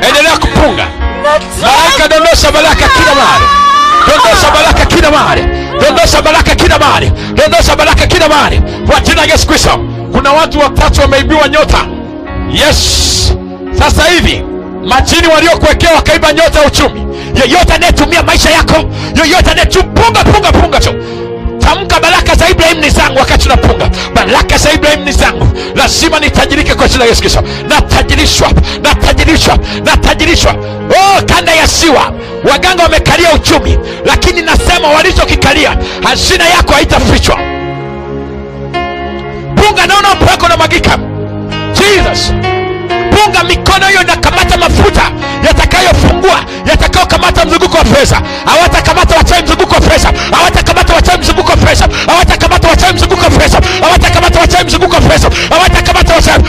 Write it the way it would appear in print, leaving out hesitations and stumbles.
Endelea kupunga. Malaika dondosha baraka kila mahali. Dondosha baraka kila mahali. Dondosha baraka kila mahali. Dondosha baraka kila mahali. Kwa jina la Yesu Kristo. Kuna watu watatu wameibiwa nyota. Yes. Sasa hivi majini waliokuwekea wakaiba nyota ya uchumi. Yeyote anayetumia maisha yako, yeyote anayepunga punga tu. Tamka baraka za Ibrahim ni zangu. Wakati tunapunga, baraka za Ibrahim ni zangu. Lazima nitajirike kwa jina la Yesu Kristo. Natajirishwa. Oh, kanda ya Siwa waganga wamekalia uchumi, lakini nasema walichokikalia hazina yako haitafichwa. Punga, naona upako na magika. Jesus. Punga, mikono hiyo inakamata mafuta yatakayofungua, yatakayokamata mzunguko wa pesa. Hawatakamata wachawi mzunguko wa pesa. Hawatakamata wachawi mzunguko wa pesa. Hawatakamata wachawi mzunguko wa pesa. Hawatakamata wachawi mzunguko wa pesa. Hawatakamata wachawi.